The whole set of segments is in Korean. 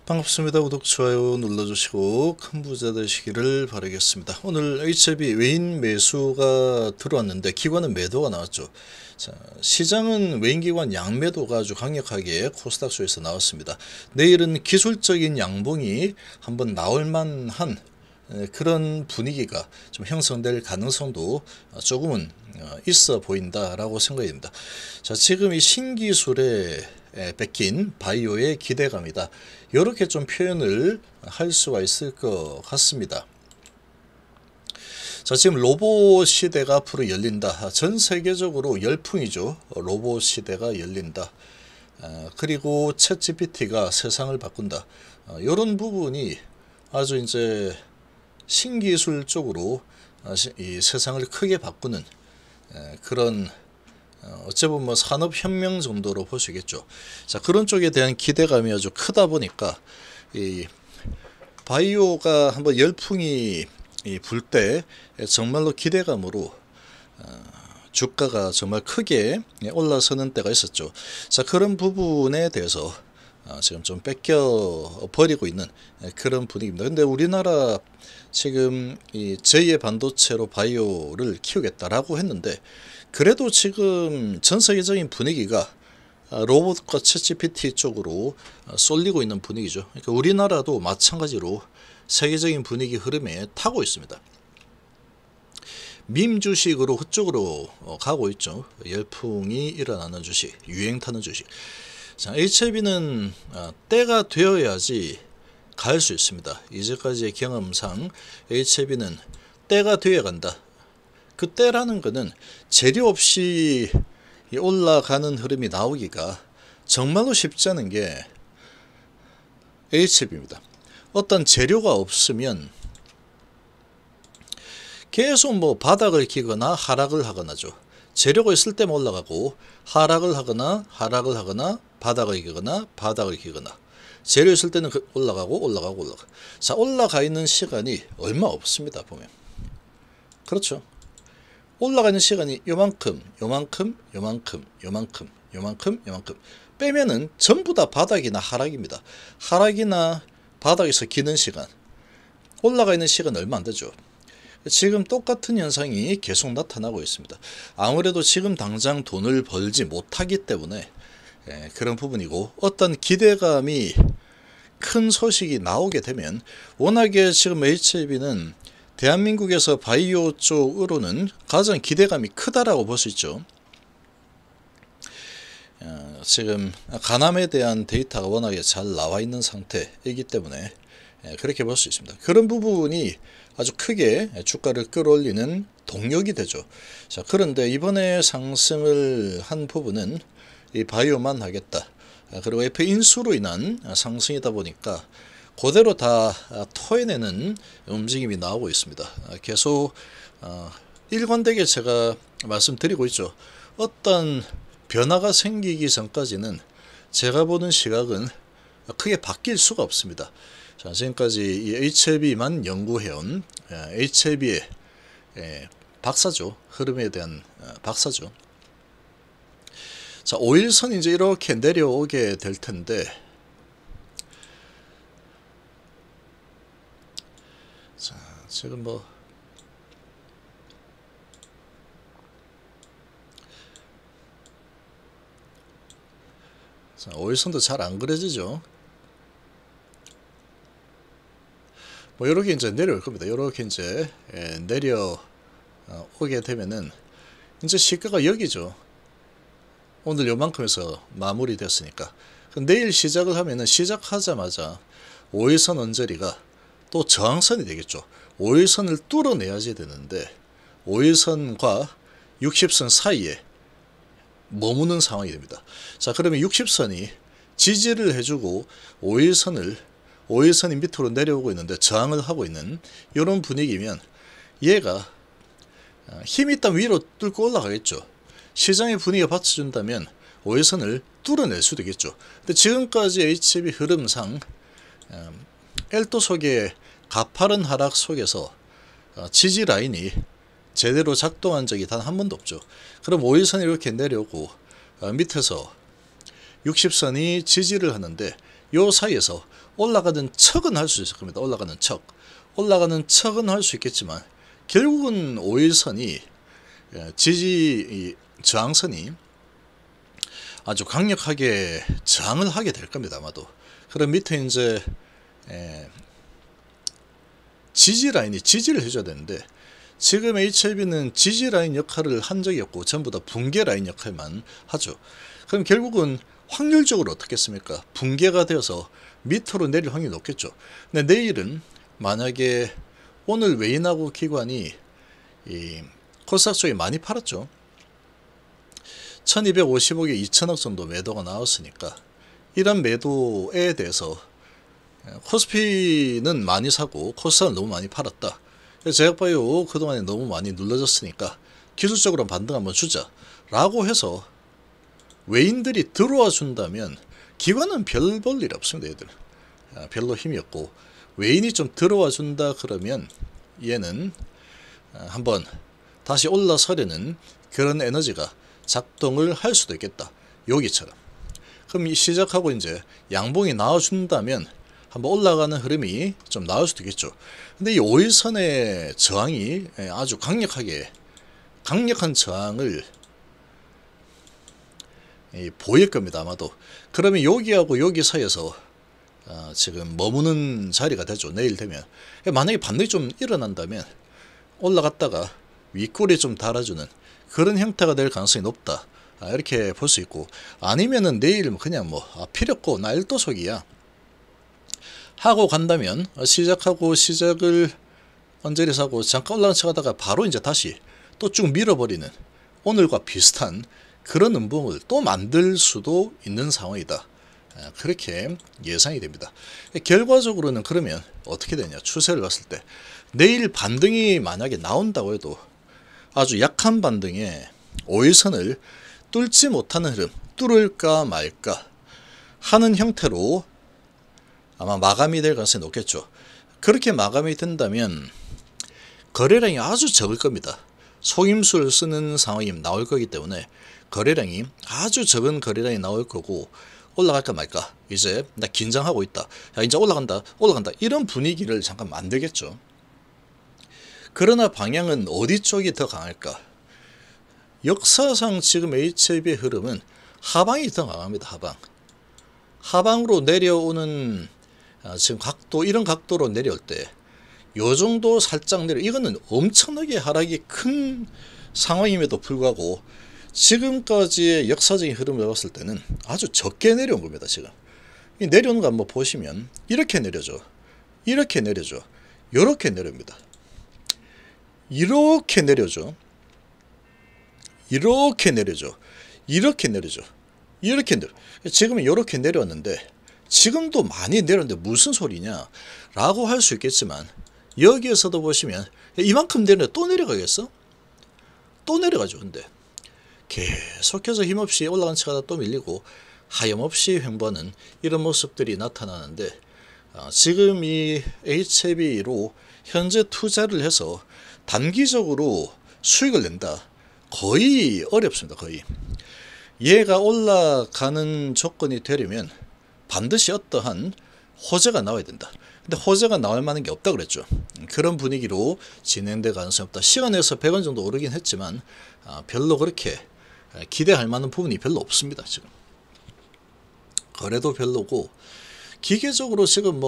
반갑습니다. 구독, 좋아요 눌러주시고 큰 부자 되시기를 바라겠습니다. 오늘 HLB 외인 매수가 들어왔는데 기관은 매도가 나왔죠. 자, 시장은 외인기관 양매도가 아주 강력하게 코스닥수에서 나왔습니다. 내일은 기술적인 양봉이 한번 나올 만한 그런 분위기가 좀 형성될 가능성도 조금은 있어 보인다라고 생각이 됩니다. 자, 지금 이 신기술에 뺏긴 바이오의 기대감이다, 이렇게 좀 표현을 할 수가 있을 것 같습니다. 자, 지금 로봇 시대가 앞으로 열린다. 전 세계적으로 열풍이죠. 로봇 시대가 열린다. 그리고 챗 GPT가 세상을 바꾼다. 이런 부분이 아주 이제 신기술 쪽으로 이 세상을 크게 바꾸는 그런 어째 보면 산업혁명 정도로 보시겠죠. 자, 그런 쪽에 대한 기대감이 아주 크다 보니까 이 바이오가 한번 열풍이 불 때 정말로 기대감으로 주가가 정말 크게 올라서는 때가 있었죠. 자, 그런 부분에 대해서 지금 좀 뺏겨 버리고 있는 그런 분위기입니다. 근데 우리나라 지금 이 제2의 반도체로 바이오를 키우겠다라고 했는데, 그래도 지금 전 세계적인 분위기가 로봇과 챗GPT 쪽으로 쏠리고 있는 분위기죠. 그러니까 우리나라도 마찬가지로 세계적인 분위기 흐름에 타고 있습니다. 밈 주식으로 그쪽으로 가고 있죠. 열풍이 일어나는 주식, 유행 타는 주식. 자, HLB는 때가 되어야지 갈 수 있습니다. 이제까지의 경험상 HLB는 때가 되어 간다. 그 때라는 것은 재료 없이 올라가는 흐름이 나오기가 정말로 쉽지 않은 게 HLB입니다. 어떤 재료가 없으면 계속 뭐 바닥을 기거나 하락을 하거나죠. 재료가 있을 때만 올라가고 하락을 하거나 바닥을 기거나 재료 있을 때는 올라가고. 자, 올라가 있는 시간이 얼마 없습니다. 보면 그렇죠. 올라가 있는 시간이 요만큼 빼면은 전부 다 바닥이나 하락입니다. 하락이나 바닥에서 기는 시간, 올라가 있는 시간 얼마 안 되죠. 지금 똑같은 현상이 계속 나타나고 있습니다. 아무래도 지금 당장 돈을 벌지 못하기 때문에 그런 부분이고, 어떤 기대감이 큰 소식이 나오게 되면, 워낙에 지금 HLB는 대한민국에서 바이오 쪽으로는 가장 기대감이 크다라고 볼 수 있죠. 지금 가남에 대한 데이터가 워낙에 잘 나와 있는 상태이기 때문에 그렇게 볼 수 있습니다. 그런 부분이 아주 크게 주가를 끌어올리는 동력이 되죠. 자, 그런데 이번에 상승을 한 부분은 이 바이오만 하겠다, 그리고 F 인수로 인한 상승이다 보니까 그대로 다 토해내는 움직임이 나오고 있습니다. 계속 일관되게 제가 말씀드리고 있죠. 어떤 변화가 생기기 전까지는 제가 보는 시각은 크게 바뀔 수가 없습니다. 자, 지금까지 이 HLB만 연구해온 HLB의 박사죠. 흐름에 대한 박사죠. 자, 5일선 이제 이렇게 내려오게 될 텐데, 자, 지금 뭐 자, 5일선도 잘 안 그려지죠. 뭐 이렇게 이제 내려올 겁니다. 이렇게 이제 내려오게 되면은 이제 시가가 여기죠. 오늘 요만큼에서 마무리됐으니까 내일 시작을 하면은 시작하자마자 5일선 언저리가 또 저항선이 되겠죠. 5일선을 뚫어내야지 되는데 5일선과 60선 사이에 머무는 상황이 됩니다. 자, 그러면 60선이 지지를 해주고 5일선이 밑으로 내려오고 있는데 저항을 하고 있는 이런 분위기면 얘가 힘이 있다면 위로 뚫고 올라가겠죠. 시장의 분위기가 받쳐준다면 5일선을 뚫어낼 수도 있겠죠. 근데 지금까지 HLB 흐름상 L도 속의 가파른 하락 속에서 지지 라인이 제대로 작동한 적이 단 한 번도 없죠. 그럼 5일선이 이렇게 내려오고 밑에서 60선이 지지를 하는데 요 사이에서 올라가는 척은 할 수 있을 겁니다. 올라가는 척은 할 수 있겠지만 결국은 5일선이 지지 저항선이 아주 강력하게 저항을 하게 될 겁니다. 아마도. 그럼 밑에 이제 지지 라인이 지지를 해줘야 되는데 지금 HLB는 지지 라인 역할을 한 적이 없고 전부 다 붕괴 라인 역할만 하죠. 그럼 결국은 확률적으로 어떻겠습니까? 붕괴가 되어서 밑으로 내릴 확률이 높겠죠. 근데 내일은 만약에 오늘 외인하고 기관이 이 코스닥 쪽에 많이 팔았죠. 1250억에 2000억 정도 매도가 나왔으니까 이런 매도에 대해서 코스피는 많이 사고 코스닥은 너무 많이 팔았다. 그래서 제가 봐요, 그동안에 너무 많이 눌러졌으니까 기술적으로 반등 한번 주자 라고 해서 외인들이 들어와 준다면 기관은 별 볼 일 없습니다. 얘들 별로 힘이 없고 외인이 좀 들어와 준다 그러면 얘는 한번 다시 올라서려는 그런 에너지가 작동을 할 수도 있겠다. 여기처럼. 그럼 시작하고 이제 양봉이 나와준다면 한번 올라가는 흐름이 좀 나올 수도 있겠죠. 근데 이 5일선의 저항이 아주 강력한 저항을 보일 겁니다. 아마도. 그러면 여기하고 여기 사이에서 지금 머무는 자리가 되죠. 내일 되면. 만약에 반등이 좀 일어난다면 올라갔다가 윗골이 좀 달아주는 그런 형태가 될 가능성이 높다. 이렇게 볼 수 있고, 아니면은 내일 그냥 필요 없고 나 일도속이야 하고 간다면 시작하고 시작을 언저리 사고 잠깐 올라간 척 하다가 바로 이제 다시 또 쭉 밀어버리는 오늘과 비슷한 그런 음봉을 또 만들 수도 있는 상황이다. 그렇게 예상이 됩니다. 결과적으로는 그러면 어떻게 되냐, 추세를 봤을 때 내일 반등이 만약에 나온다고 해도 아주 약한 반등에 5일선을 뚫지 못하는 흐름, 뚫을까 말까 하는 형태로 아마 마감이 될 가능성이 높겠죠. 그렇게 마감이 된다면 거래량이 아주 적을 겁니다. 속임수를 쓰는 상황이 나올 거기 때문에 거래량이 아주 적은 거래량이 나올 거고, 올라갈까 말까, 이제 나 긴장하고 있다, 야 이제 올라간다 이런 분위기를 잠깐 만들겠죠. 그러나 방향은 어디 쪽이 더 강할까? 역사상 지금 HLB의 흐름은 하방이 더 강합니다. 하방으로 내려오는 지금 각도, 이런 각도로 내려올 때 요 정도 살짝 이거는 엄청나게 하락이 큰 상황임에도 불구하고 지금까지의 역사적인 흐름을 봤을 때는 아주 적게 내려온 겁니다. 지금 이 내려오는 거 한번 보시면 이렇게 내려줘, 이렇게 내려줘, 이렇게 내려옵니다. 이렇게 내려줘, 이렇게 내려줘, 이렇게 내려줘, 이렇게 내려. 지금은 이렇게 내려왔는데 지금도 많이 내렸는데 무슨 소리냐 라고 할 수 있겠지만, 여기에서도 보시면 이만큼 내려는데 또 내려가겠어? 또 내려가죠. 근데 계속해서 힘없이 올라간 차가 또 밀리고 하염없이 횡보하는 이런 모습들이 나타나는데, 지금 이 HLB로 현재 투자를 해서 단기적으로 수익을 낸다, 거의 어렵습니다. 거의. 얘가 올라가는 조건이 되려면 반드시 어떠한 호재가 나와야 된다. 근데 호재가 나올 만한 게 없다 그랬죠. 그런 분위기로 진행될 가능성이 없다. 시간에서 100원 정도 오르긴 했지만 별로 그렇게 기대할 만한 부분이 별로 없습니다. 지금 거래도 별로고, 기계적으로 지금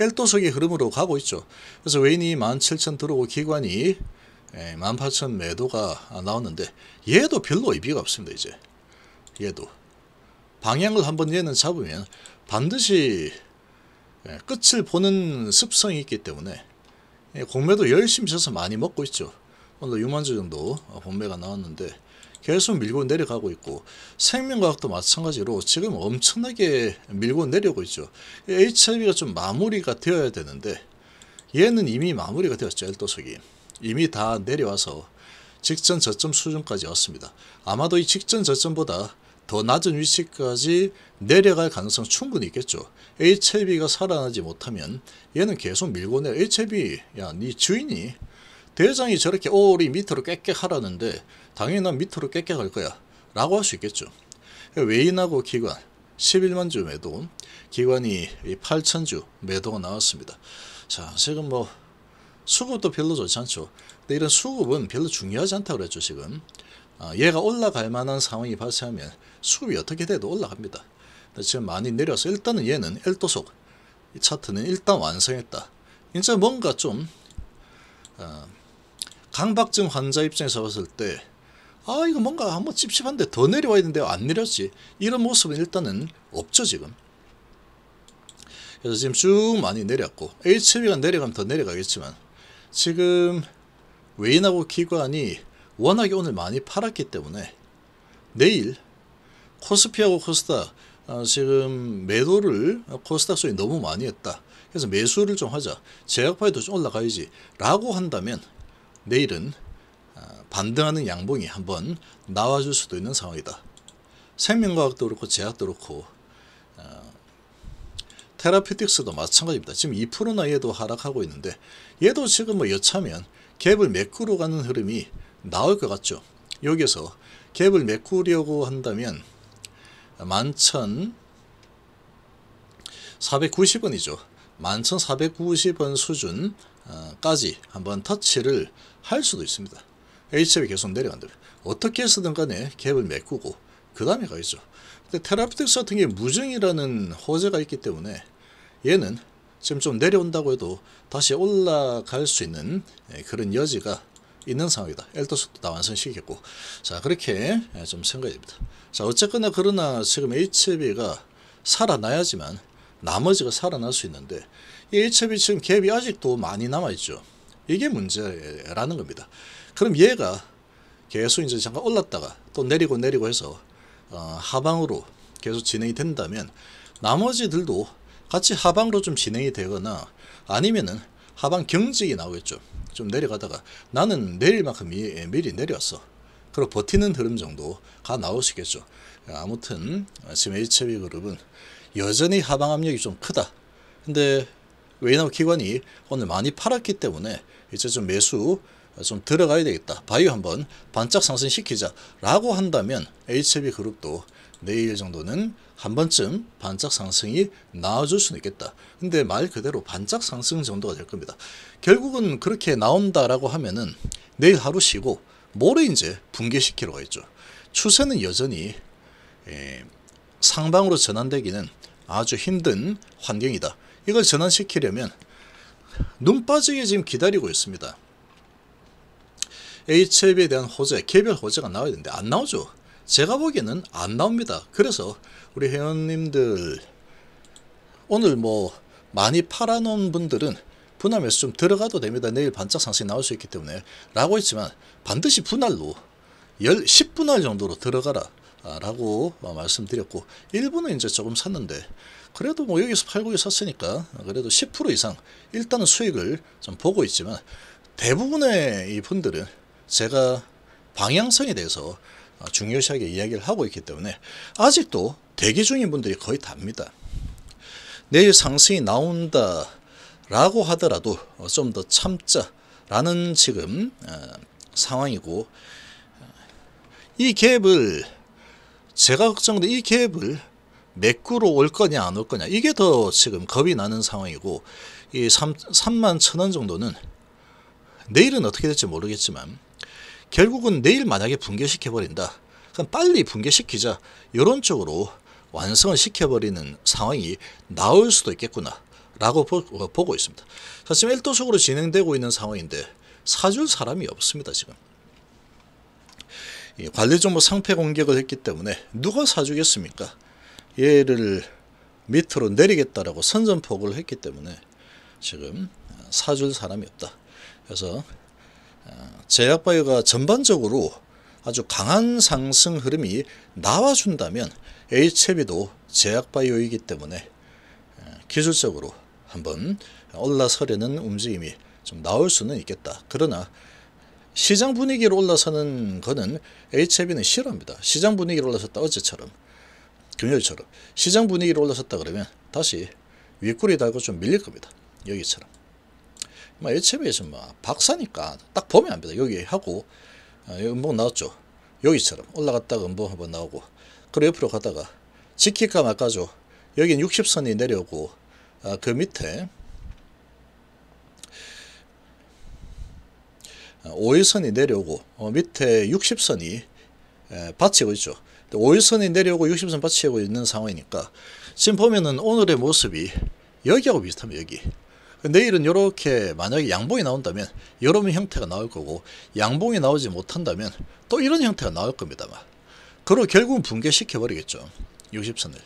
L도석의 흐름으로 가고 있죠. 그래서 외인이 17,000 들어오고 기관이 18,000 매도가 나왔는데 얘도 별로 의미가 없습니다. 이제 얘도 방향을 한번 얘는 잡으면 반드시 끝을 보는 습성이 있기 때문에 공매도 열심히 쳐서 많이 먹고 있죠. 오늘 6만주 정도 본매가 나왔는데 계속 밀고 내려가고 있고, 생명과학도 마찬가지로 지금 엄청나게 밀고 내려오고 있죠. HLB가 좀 마무리가 되어야 되는데 얘는 이미 마무리가 되었죠. L도석이 이미 다 내려와서 직전 저점 수준까지 왔습니다. 아마도 이 직전 저점보다 더 낮은 위치까지 내려갈 가능성 충분히 있겠죠. HLB가 살아나지 못하면 얘는 계속 밀고 내려. HLB, 야, 네 주인이 대장이 저렇게 우리 밑으로 깨끗 하라는데 당연히 난 밑으로 깨끗 할 거야 라고 할 수 있겠죠. 외인하고 기관, 11만 주 매도, 기관이 8천 주 매도가 나왔습니다. 자, 지금 뭐 수급도 별로 좋지 않죠. 근데 이런 수급은 별로 중요하지 않다고 그랬죠. 지금 얘가 올라갈 만한 상황이 발생하면 수급이 어떻게 돼도 올라갑니다. 근데 지금 많이 내려서 일단은 얘는 L도속 이 차트는 일단 완성했다. 이제 뭔가 좀 강박증 환자 입장에서 봤을 때 이거 뭔가 한번 찝찝한데 더 내려와야 되는데 안 내렸지, 이런 모습은 일단은 없죠 지금. 그래서 지금 쭉 많이 내렸고 HB가 내려가면 더 내려가겠지만, 지금 외인하고 기관이 워낙에 오늘 많이 팔았기 때문에 내일 코스피하고 코스닥 지금 매도를 코스닥 소리 너무 많이 했다. 그래서 매수를 좀 하자, 제약바에도 좀 올라가야지 라고 한다면 내일은 반등하는 양봉이 한번 나와줄 수도 있는 상황이다. 생명과학도 그렇고 제약도 그렇고 테라피틱스도 마찬가지입니다. 지금 2%나 얘도 하락하고 있는데, 얘도 지금 뭐 여차면 갭을 메꾸러 가는 흐름이 나올 것 같죠. 여기서 갭을 메꾸려고 한다면 11,490원이죠. 11,490원 수준까지 한번 터치를 할 수도 있습니다. HB이 계속 내려간다면 어떻게 해서든 간에 갭을 메꾸고 그 다음에 가겠죠. 근데 테라피틱스 같은 게 무증이라는 호재가 있기 때문에 얘는 지금 좀 내려온다고 해도 다시 올라갈 수 있는 그런 여지가 있는 상황이다. L도속도 다 완성시켰고, 자 그렇게 좀 생각이 됩니다. 자 어쨌거나 그러나 지금 HB가 살아나야지만 나머지가 살아날 수 있는데, 이 HB 지금 갭이 아직도 많이 남아있죠. 이게 문제라는 겁니다. 그럼 얘가 계속 이제 잠깐 올랐다가 또 내리고 해서 하방으로 계속 진행이 된다면 나머지들도 같이 하방으로 좀 진행이 되거나 아니면은 하방 경직이 나오겠죠. 좀 내려가다가 나는 내릴 만큼 미리 내려왔어, 그리고 버티는 흐름 정도가 나올 수 있겠죠. 아무튼 지금 HB그룹은 여전히 하방 압력이 좀 크다. 근데 외인하고 기관이 오늘 많이 팔았기 때문에 이제 좀 매수 좀 들어가야 되겠다, 바이오 한번 반짝 상승시키자 라고 한다면 HB그룹도 내일 정도는 한 번쯤 반짝 상승이 나와줄 수는 있겠다. 근데 말 그대로 반짝 상승 정도가 될 겁니다. 결국은 그렇게 나온다라고 하면은 내일 하루 쉬고 모레 이제 붕괴시키러 가겠죠. 추세는 여전히 상방으로 전환되기는 아주 힘든 환경이다. 이걸 전환시키려면 눈 빠지게 지금 기다리고 있습니다. HB에 대한 호재, 개별 호재가 나와야 되는데 안 나오죠. 제가 보기에는 안 나옵니다. 그래서 우리 회원님들 오늘 뭐 많이 팔아놓은 분들은 분할매수 좀 들어가도 됩니다. 내일 반짝 상승이 나올 수 있기 때문에 라고 했지만 반드시 분할로 10분할 정도로 들어가라 라고 말씀드렸고, 일부는 이제 조금 샀는데 그래도 뭐 여기서 팔고 샀으니까 그래도 10% 이상 일단은 수익을 좀 보고 있지만, 대부분의 이 분들은 제가 방향성에 대해서 중요시하게 이야기를 하고 있기 때문에 아직도 대기 중인 분들이 거의 답니다. 내일 상승이 나온다 라고 하더라도 좀 더 참자 라는 지금 상황이고, 이 갭을 제가 걱정돼, 이 갭을 매꾸로 올 거냐 안 올 거냐, 이게 더 지금 겁이 나는 상황이고, 이 31,000원 정도는 내일은 어떻게 될지 모르겠지만 결국은 내일 만약에 붕괴시켜 버린다, 그럼 빨리 붕괴시키자, 이런 쪽으로 완성을 시켜버리는 상황이 나올 수도 있겠구나 라고 보고 있습니다. 자, 지금 L도속으로 진행되고 있는 상황인데 사줄 사람이 없습니다. 지금 관리종목 상패 공격을 했기 때문에 누가 사주겠습니까? 얘를 밑으로 내리겠다라고 선전포고를 했기 때문에 지금 사줄 사람이 없다. 그래서 제약바이오가 전반적으로 아주 강한 상승 흐름이 나와준다면 HB도 제약바이오이기 때문에 기술적으로 한번 올라서려는 움직임이 좀 나올 수는 있겠다. 그러나 시장 분위기로 올라서는 거는 HB는 싫어합니다. 시장 분위기로 올라섰다, 어제처럼 금요일처럼 시장 분위기로 올라섰다 그러면 다시 윗구리 달고 좀 밀릴 겁니다. 여기처럼 HB에서 박사니까 딱 보면 압니다. 여기 하고 여기 음봉 나왔죠. 여기처럼 올라갔다가 음봉 한번 나오고, 그리고 옆으로 가다가 지킬까 말까죠. 여긴 60선이 내려오고 그 밑에 5일선이 내려오고 밑에 60선이 받치고 있죠. 5일선이 내려오고 60선 받치고 있는 상황이니까 지금 보면은 오늘의 모습이 여기하고 비슷합니다. 여기. 내일은 이렇게 만약에 양봉이 나온다면 이런 형태가 나올 거고, 양봉이 나오지 못한다면 또 이런 형태가 나올 겁니다. 그리고 결국은 붕괴시켜 버리겠죠. 60선을.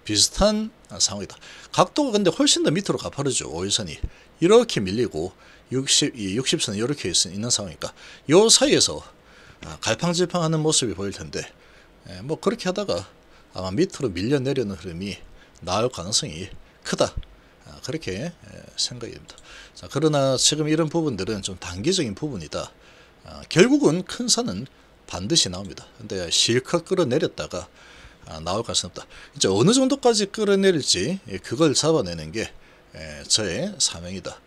비슷한 상황이다. 각도가 근데 훨씬 더 밑으로 가파르죠. 5일선이 이렇게 밀리고 60선이 이렇게 있는 상황이니까 요 사이에서 갈팡질팡하는 모습이 보일 텐데, 뭐 그렇게 하다가 아마 밑으로 밀려 내려오는 흐름이 나올 가능성이 크다. 그렇게 생각이 됩니다. 자, 그러나 지금 이런 부분들은 좀 단기적인 부분이다. 결국은 큰 산은 반드시 나옵니다. 근데 실컷 끌어내렸다가 나올 가능성이 없다. 이제 어느 정도까지 끌어내릴지 그걸 잡아내는 게 저의 사명이다.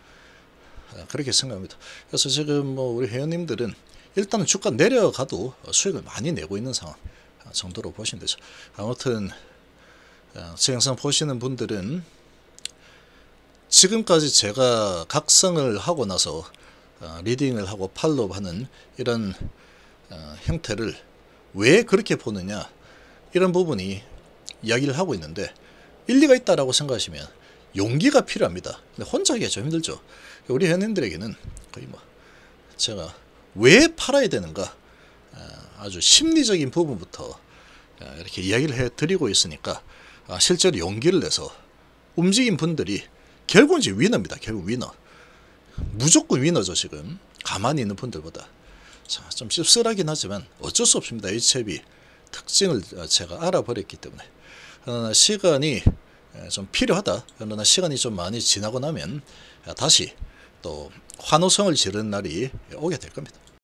그렇게 생각합니다. 그래서 지금 뭐 우리 회원님들은 일단은 주가 내려가도 수익을 많이 내고 있는 상황 정도로 보시면 되죠. 아무튼 제 영상 보시는 분들은 지금까지 제가 각성을 하고 나서 리딩을 하고 팔로우하는 이런 형태를 왜 그렇게 보느냐, 이런 부분이 이야기를 하고 있는데 일리가 있다라고 생각하시면 용기가 필요합니다. 근데 혼자 하기가 좀 힘들죠. 우리 회원님들에게는 거의 뭐 제가 왜 팔아야 되는가 아주 심리적인 부분부터 이렇게 이야기를 해드리고 있으니까 실제로 용기를 내서 움직인 분들이 결국은 이제 위너입니다. 결국 위너. 무조건 위너죠. 지금 가만히 있는 분들보다. 자, 좀 씁쓸하긴 하지만 어쩔 수 없습니다. HLB 특징을 제가 알아버렸기 때문에. 그러나 시간이 좀 필요하다. 그러나 시간이 좀 많이 지나고 나면 다시 또 환호성을 지르는 날이 오게 될 겁니다.